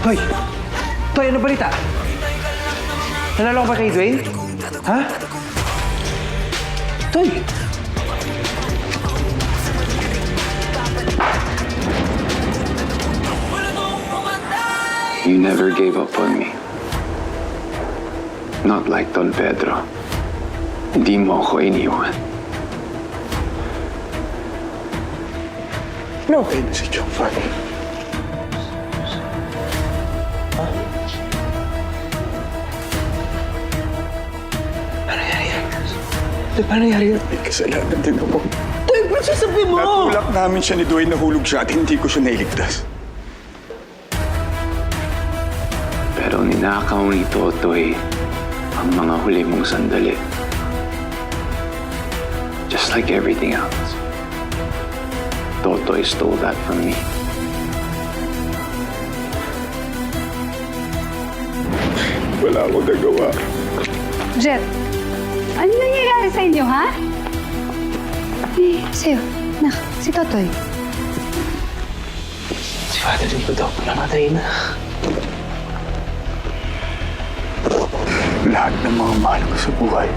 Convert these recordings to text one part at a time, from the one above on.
Hoy! Toy, ano balita? Nanalo ka ba kay Dwayne? Ha? Toy! You never gave up on me. Not like Don Pedro. Hindi mo ako iniwan. No! Okay na si Chongfan. Paano nangyari yun? May kasalanan din ako. Toy, ba't sasabi mo? Natulak namin siya ni Dwayne, nahulog siya at hindi ko siya nailigtas. Pero ninakaw ni Totoy ang mga huli mong sandali. Just like everything else. Totoy stole that from me. Wala akong nagawa. Jet, ano nangyayari sa inyo, ha? Sa'yo, nak, si Totoy. Si Father din po daw namatay na. Lahat ng mga mahal ko sa buhay.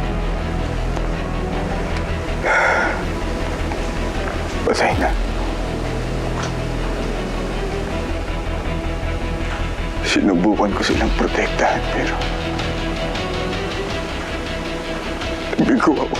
Patay na. Sinubukan ko silang protektahan, pero nabigo ako.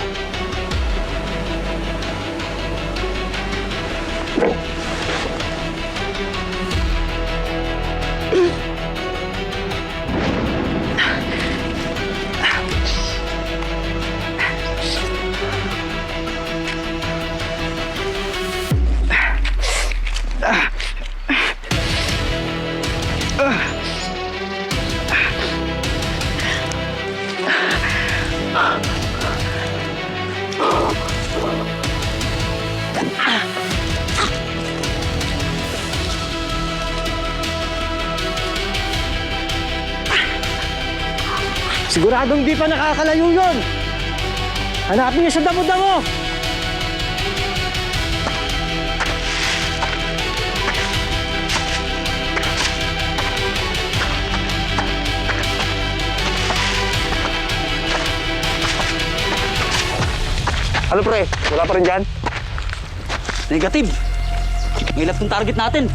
Siguradong di pa nakakalayo yun! Hanapin niyo sa damo-damo! Ano pre? Wala pa rin dyan? Negative. Ngilap ng target natin.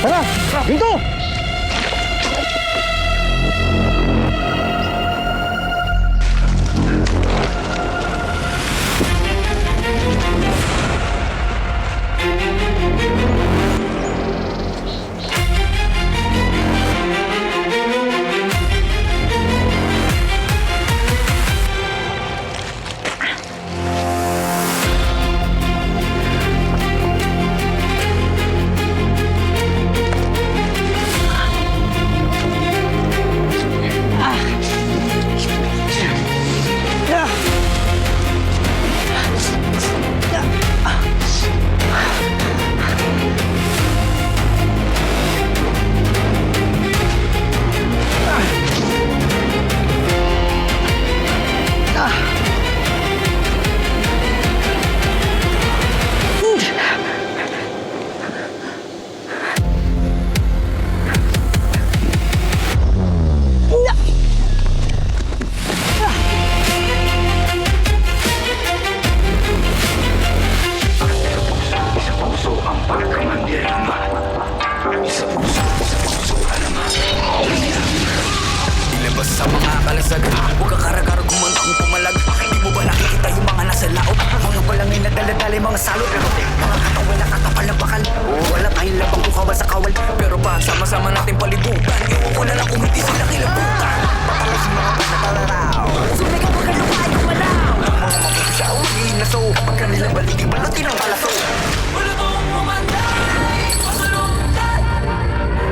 Tara! Dito! Ilabas sa mga kalasag, huwag ka karagar, gumanda kung pumalag. Di mo sa laot. Mga balangay na daladali, mga salot. Mga katawan na katapal na bakal. Wala tayong labang kukawal sa kawal. Pero pag sama-sama natin paligutan, iwan ko na lang kung hindi sila kilabutan. Papalas yung mga panatalaraw. Sumigaw ka na kayo malaw. Ang mga makikisaw, magiging naso. Pag kanilang balikin, balutin ang palaso. Wala tong umanday, masalundan.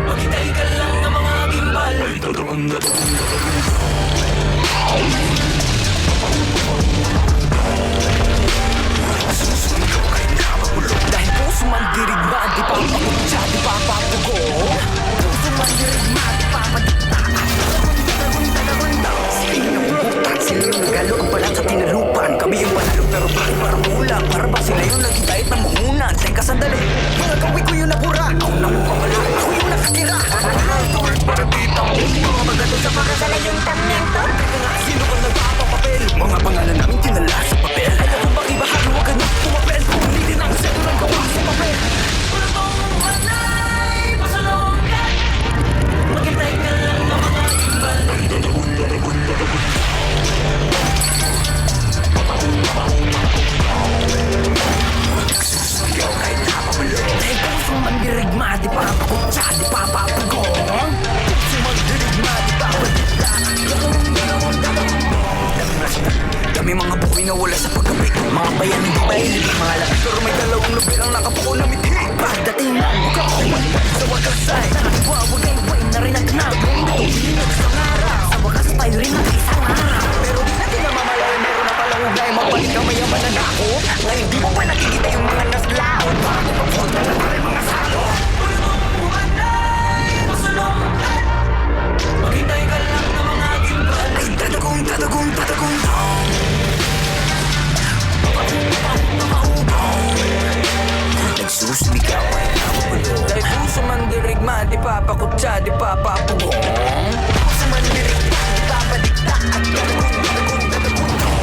Maghintay ka lang ng mga gimbal. Susunod kayo na mabulok. Dahil puso man dirigma, di pa paputsa, di pa papugo. Puso man dirigma, di pa padikta. Sila yung butan, sila yung nagalo. Ang balat sa tinalupan. Kami yung panalo pero bakit parang kulang? Para ba sila yung nagigayat ng mahunan? Teka sandali, mga gawin ko yung nabura. Ako na mo pamala, ako yung nakatira. Para dito, mga magato sa pagkasala yung tamyento. Sino ka nagpapapapel? Mga pangalan namin tinala sa papel. Alam mo bang ibahagi, huwag ka na tumapel. Hindi din ang seto ng gawa sa papel. Wala tong manay, pasalungan. Maghintay ka lang ng mga imbal. Nagsusuyaw kahit napabulo. Dahil puso man dirigma, di pa pakutsa, di pa papago. Puso man dirigma, di pa padikta. Dami mga buhay na wala sa pagkabit. Mga bayan hindi mahilig, mga lakas. Pero may dalawang lupit ang nakapuko na mithi. Pagdating na buka ko sa wakas ay nakatwawag ay way na rin at nabong tuminag sa ngaraw. Sa wakas tayo rin ang isang araw. Pero di natin namamalayan, meron na palang ugay. Magbalik ang mayaman na nako. Ngayon di mo pa nakikita yung mga naslaon. Bago pagpunta na tayo mga salo. Maghintay ka lang ng mga gimbal. Ay tatagong, tatagong, tatagong down. Nagsusumigaw ay nakapulo. Dahil puso man dirigma, di papakutsa, di papapugong. Puso man dirigma, di papadikta. At tatagong, tatagong, tatagong down.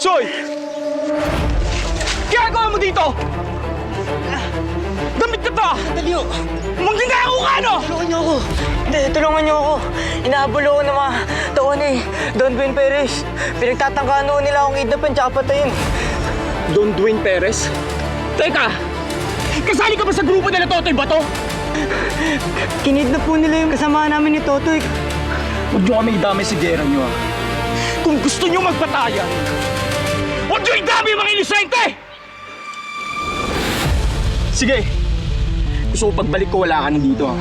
Soy! Ginagawa mo dito? Damit ka to! Daliyo! Manggagawa ka ano? Tulungan niyo ako! Hindi, tulungan niyo ako! Inahabol ako ng mga taon ni Don Dwayne Perez. Pinagtatangkaan noon nila akong kidnapin tsaka patayin. Don Dwayne Perez? Teka! Kasali ka ba sa grupo nila Totoy Bato? Kinidnap po nila yung kasama namin ni Totoy. Huwag niyo kami idamay sa gera niyo, ha? Kung gusto niyo magpatayan, huwag niyo idamay yung mga inosente! Sige, gusto ko pagbalik ko wala ka na dito, ha?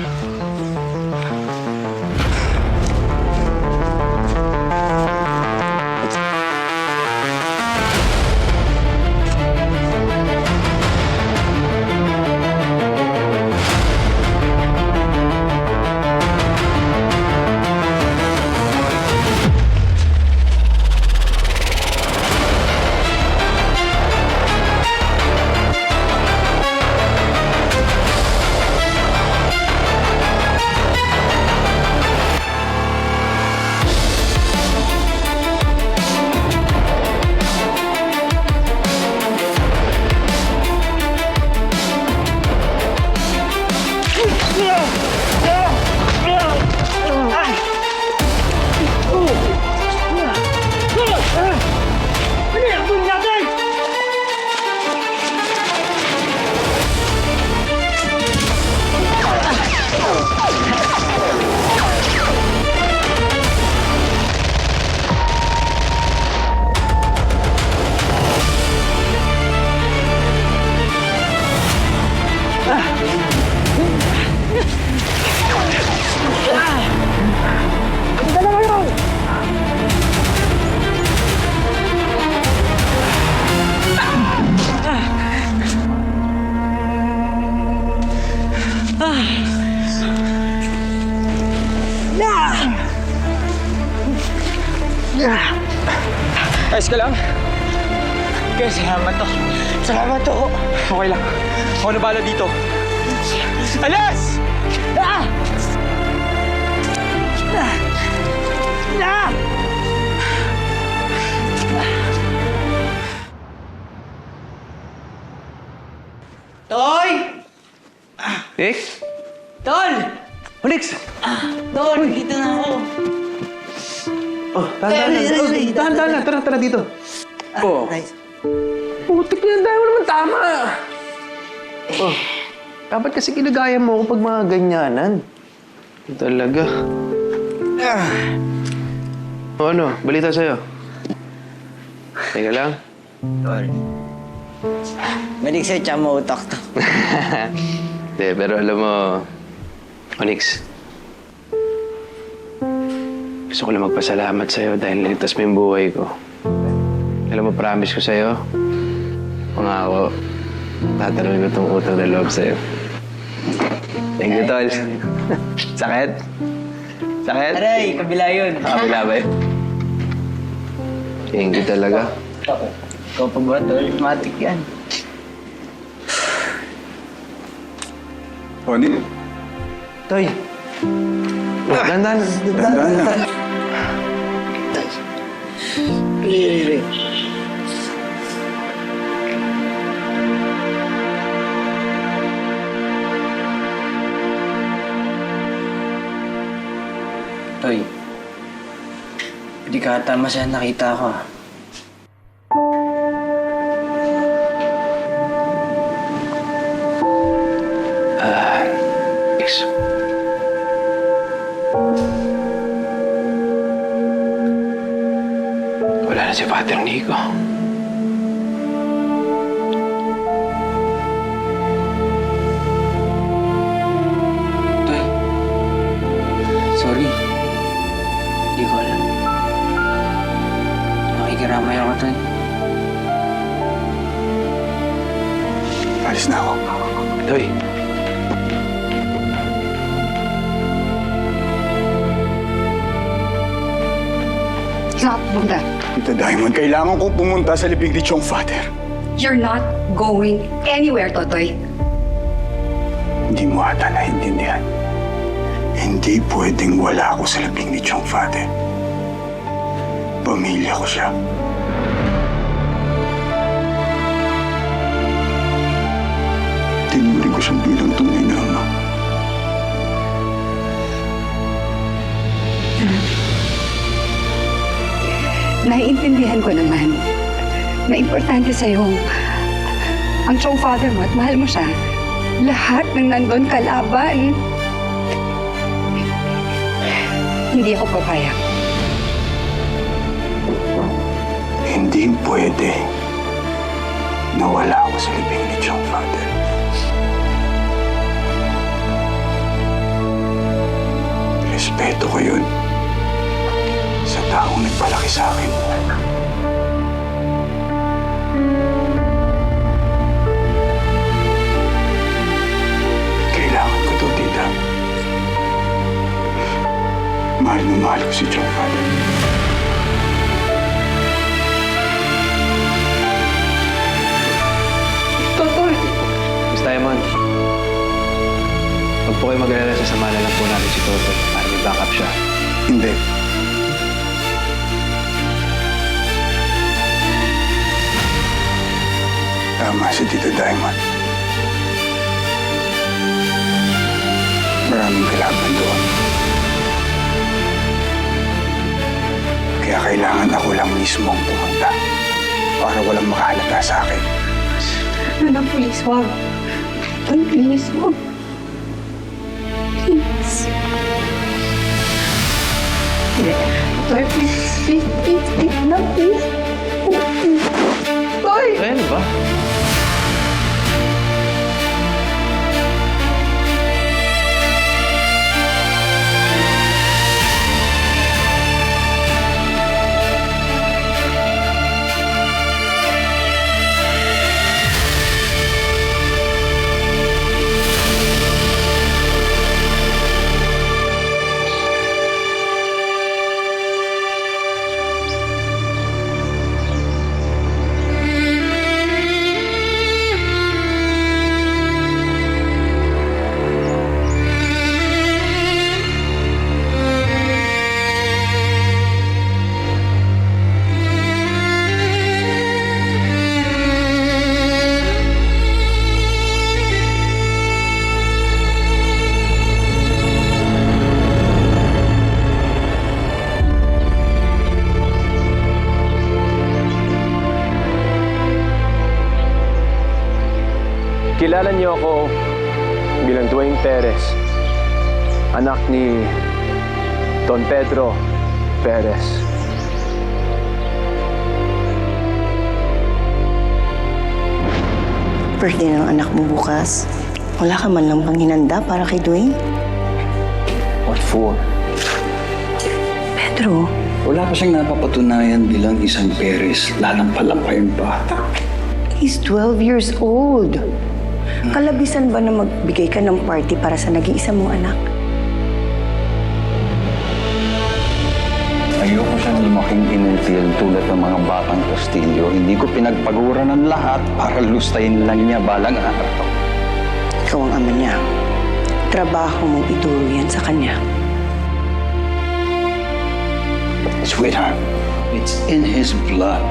Ayos ka lang? Okay, salamat to. Salamat to. Okay lang. Ako na bahala dito. Alas! Ah! Ah! Ah! Nick? Tol! Onyx! Tol, dito na ako. Oh, tahan lang. Tara dito. Oh. Nice. Putik na, dahil mo naman tama. Oh, dapat kasi ginagaya mo ako pag mga ganyanan. Talaga. O ano, balita sa'yo? Teka lang. Tol. Balik sa'yo, tsaka mautak to. Hindi, pero alam mo, Onyx, gusto ko lang magpasalamat sa'yo dahil naligtas mo yung buhay ko. Alam mo, promise ko sa'yo, pangako, tatanungin ko itong utang na loob sa'yo. Thank you, Tol. Sakit? Sakit? Aray, kabila yun. Kabila ba yun? Thank you talaga. Ikaw pa ba, Tol? Matik yan. Tony? Toy! Oh, dandan. Riri. Toy, hindi ka ata masaya nakita ko. Onyx. Wala na si Father Nico. Toy, sorry. Hindi ko alam. Nakikiramay ako, Toy. Alis na ako. Toy. Stop, Bunda. Tita Diamond, kailangan ko pumunta sa libing ni Chong Father. You're not going anywhere, Totoy. Hindi mo ata naiintindihan. Hindi pwedeng wala ako sa libing ni Chong Father. Pamilya ko siya. Tinuring ko siyang bilang tunay na ama. Naiintindihan ko naman na importante sa'yo ang Chong Father mo at mahal mo siya. Lahat ng nandun kalaban. Hindi ako papayag. Hindi pwede na wala ako sa libing ni Chong Father. Respeto ko yun sa taong nagpalaki sa akin. Kailangan ko to, tita. Mahal na mahal ko si Chong Father. Totoy! Miss Diamond. Huwag po kayo mag-alala, sasama na lang po namin si Toto para may backup siya. Hindi. Tama si Tito Diamond. Maraming kalaban doon. Kaya kailangan ako lang mismo ang pumunta para walang makahalata sa akin. Ano, please, wag. Please, wag. Please. Toy, please. No, please. Toy! Ano ba? Kilala niyo ako bilang Dwayne Perez, anak ni Don Pedro Perez. Birthday ng anak mo bukas. Wala ka man lang bang hinanda para kay Dwayne? What for? Pedro, Wala pa siyang napapatunayan bilang isang Perez. Lalang-palang pa yung bata. he's 12 years old. Kalabisan ba na magbigay ka ng party para sa nag-iisa mong anak? Ayoko siyang lumaking inutil tulad ng mga batang Castillo. Hindi ko pinagpaguran ng lahat para lustayin lang niya balang araw. Ikaw ang ama niya. Trabaho mong ituro yan sa kanya. Sweetheart, it's in his blood.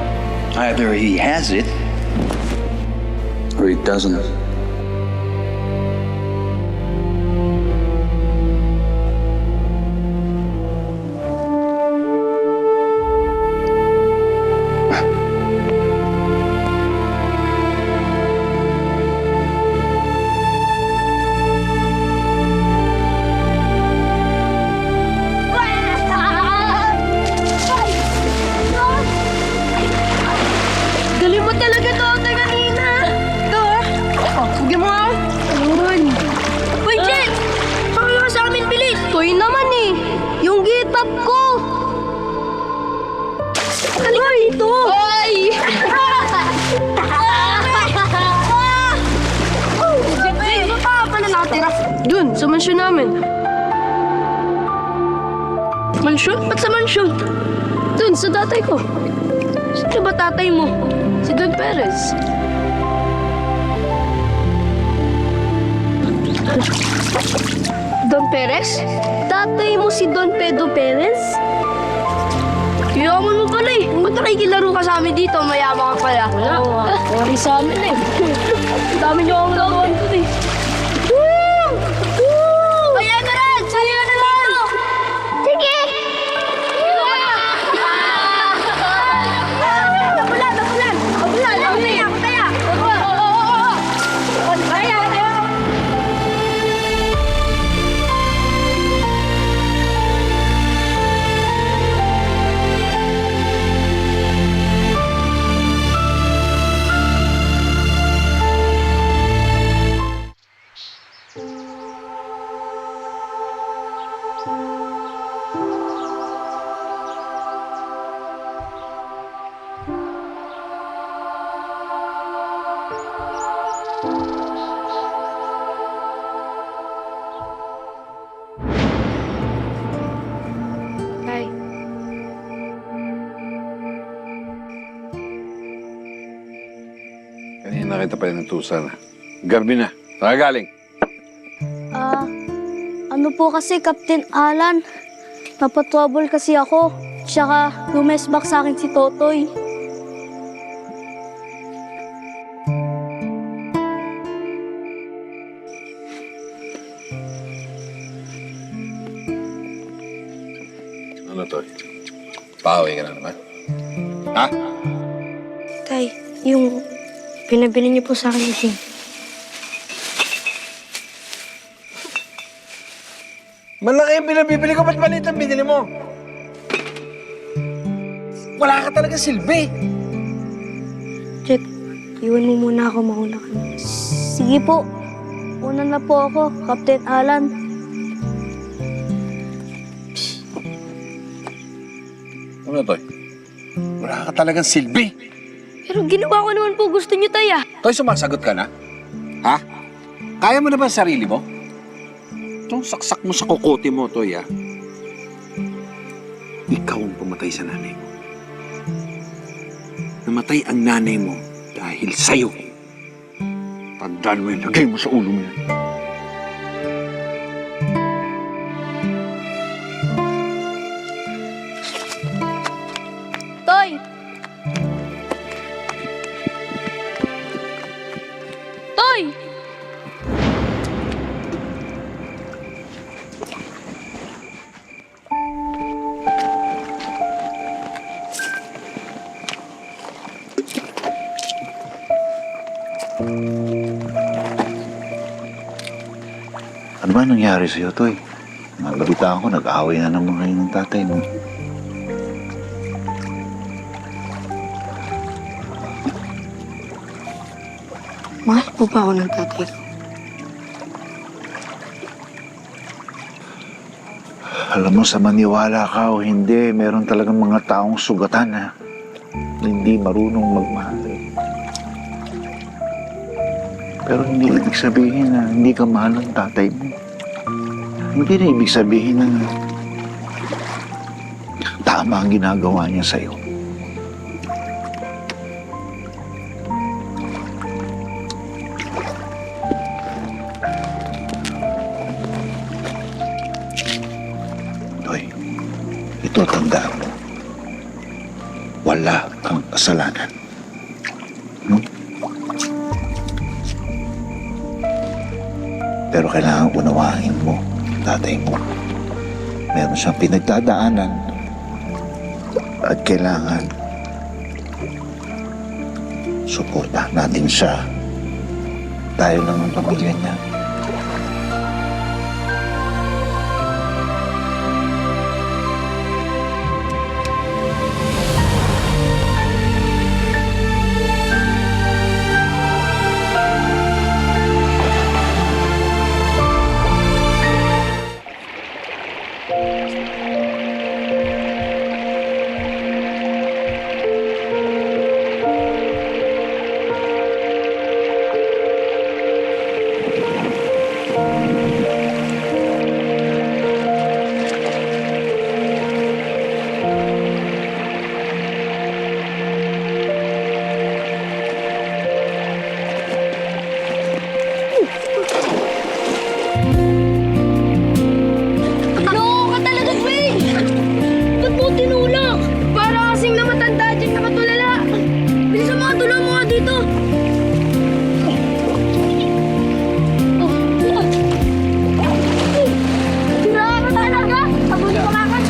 Either he has it or he doesn't. Galing mo talaga doon na kanina. Ito ah. Sige mo ah. Ayun. Uy, Jen! Pakala ka sa amin, bilis. Toy naman eh. Yung gitap ko. Halika dito. Ay! Sino pa pala nakatira? Dun, sa mansyon namin. Mansyon? Ba't sa mansyon? Dun, sa tatay ko. Sino ba tatay mo? Si Don Perez. Don Perez? Tatay mo si Don Pedro Perez? Yaman mo pala eh. Ba't nakikilaro ka sa amin dito? Mayaman ka pala. Wala. Wala sa amin eh. Ang dami niyo akong nagawan ko eh. Woo! Woo! Kaya na rin! Kaya na rin! Sige! Tay. Kanina kita pa inutusan. Gabi na. Saan ka galing? Ano po kasi, Captain Alan? Napatrouble kasi ako. Tsaka, lumesbak sa akin si Totoy. Ano to? Paaway ka na naman? Ha? Tay, yung pinabili niyo po sa akin kasi. Malaki yung pinabibili ko. Ba't maliit ang binili mo? Wala ka talaga silbi. Jet, iwan mo muna ako, mauna ka na. Sige po. Una na po ako, Captain Alan. Ano to? Wala ka talagang silbi. Pero ginawa ko naman po gusto niyo, Tay ah. Toy, sumasagot ka na? Ha? Kaya mo na ba ang sarili mo? Itong saksak mo sa kokote mo, Toy, ha? Ikaw ang pumatay sa nanay mo. Namatay ang nanay mo dahil sa'yo. Tandaan mo yun, lagay mo sa ulo mo yan. Toy! Toy! ba nangyari sa'yo, Toy? Nabalitaan ko, nag-away na naman kayo ng tatay mo. Mahal po ba ako ng tatay ko? Alam mo, sa maniwala ka o hindi, meron talagang mga taong sugatan na hindi marunong magmahal. Pero hindi ibig sabihin na hindi ka mahal ng tatay mo. Hindi na ibig sabihin na tama ang ginagawa niya sa'yo. Toy, ito tandaan mo. Wala kang kasalanan. Pero kailangan unawain mo, tatay mo. Meron siyang pinagdadaanan at kailangan suportahan natin siya. Tayo lang ang pamilya niya. Loko ka talaga, Dwayne! Ba't mo tinulak? Para kasing namatanda dyan na matulala. Bilisan mo, tulungan mo nga dito. Sira ka talaga! Sabuli ka makan!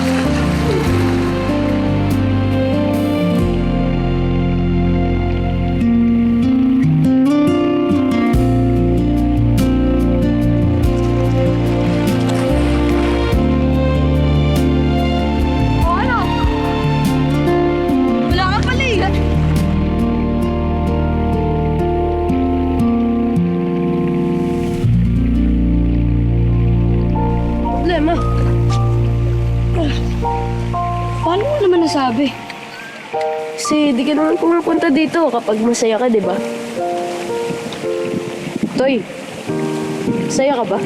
O ano? Wala ka pala eh. Problema. Paano mo naman nasabi? Kasi di ka naman pumupunta dito kapag masaya ka, di ba? Toy, masaya ka ba?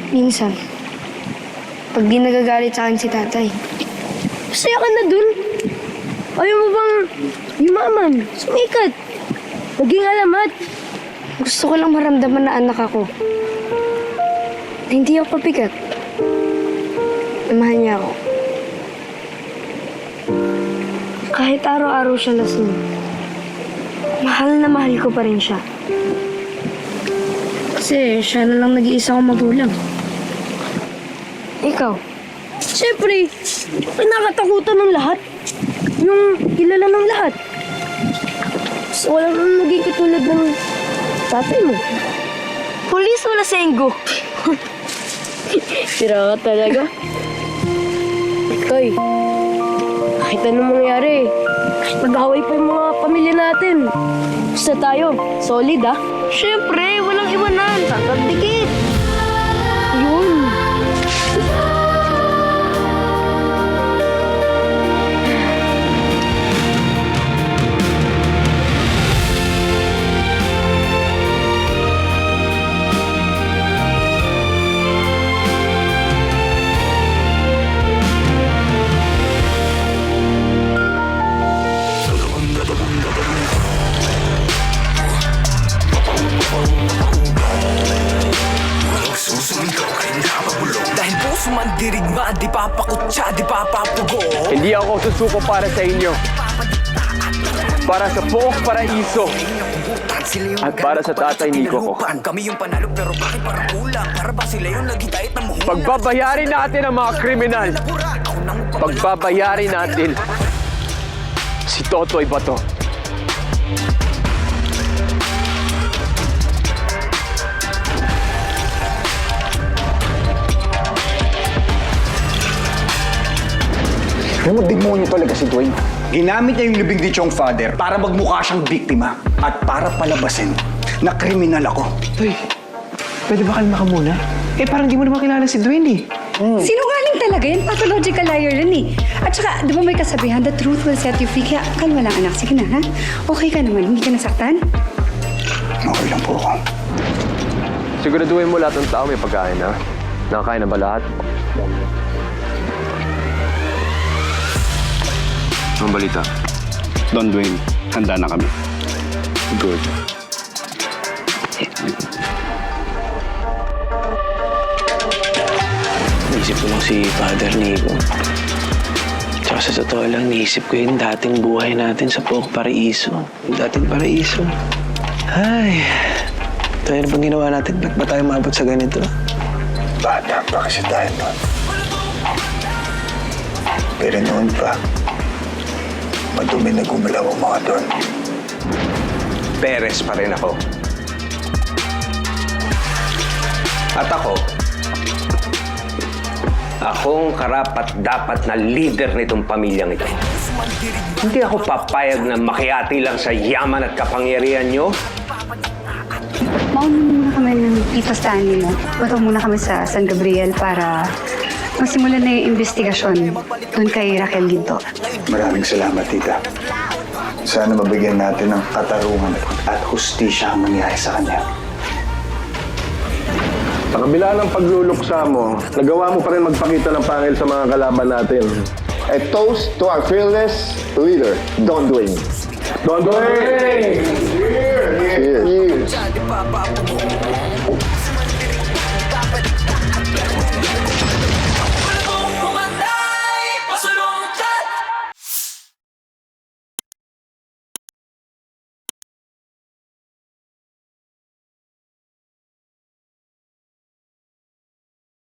Minsan, pag di nagagalit sa akin si tatay, Masaya ka na dun. Ayaw mo bang yumaman, sumikat, maging alamat? gusto ko lang maramdaman na anak ako. Na hindi ako pabigat. Na mahal niya ako. Kahit araw-araw siya lasing, mahal na mahal ko pa rin siya. Kasi siya na lang nag-iisa kong magulang. Ikaw? Siyempre, pinakatakutan ng lahat. Yung kilala ng lahat. So, wala nang naging katulad ng tatay mo. Pulis wala senggo. Sira ka talaga. Toy, kahit anong mangyari, kahit mag-away pa yung mga pamilya natin, basta tayo, solid ah. Siyempre, walang iwanan. Tatagdikit. Yun. Dahil puso man dirigma, di papakutsa, di papapugo. Hindi ako susuko para sa inyo. Para sa buong paraiso. At para sa tatay Nico ko. Kami yung panalo pero bakit parang kulang? Para ba sila yung nagitayat ng muhunan? Pagbabayarin natin ang mga kriminal. Pagbabayarin natin si Totoy Bato. Alam mo, demonyo talaga si Dwayne. Ginamit niya yung libing ni Chong father para magmukha siyang biktima at para palabasin na kriminal ako. Toy, pwede ba kalma ka muna? Eh, parang di mo naman kilala si Dwayne eh. Sinungaling talaga yan. Pathological liar yan eh. At saka, di ba may kasabihan, the truth will set you free. Kaya kalma lang anak. Sige na, ha? Okay ka naman. Hindi ka nasaktan? Okay lang po ako. Siguraduhin mo lahat ng tao may pagkain, ha? Nakakain na ba lahat? Ang balita. Don Dwayne, handa na kami. Good. Naisip ko lang si Father Nico. Tsaka sa totoo lang, naisip ko yung dating buhay natin sa Pook Paraiso. Yung dating paraiso. Ay, tayo na bang ginawa natin? Ba't ba tayo maabot sa ganito? Bata pa kasi tayo noon. Pero noon pa, madumi na gumalaw ang mga doon. Perez pa rin ako. At akong karapat-dapat na leader nitong pamilyang ito. Hindi ako papayag na makiyati lang sa yaman at kapangyarihan nyo. Mauna muna kami ng Tito Stanley mo. Punta muna kami sa San Gabriel para magsimula na yung investigasyon doon kay Raquel Ginto. Maraming salamat, tita. Sana mabigyan natin ng katarungan at hustisya ang mangyari sa kanya. Sa kabila ng pagluluksa mo, nagawa mo pa rin magpakita ng pangil sa mga kalaban natin. A toast to our fearless leader, Don Dwayne. Don Dwayne! Cheers! Cheers!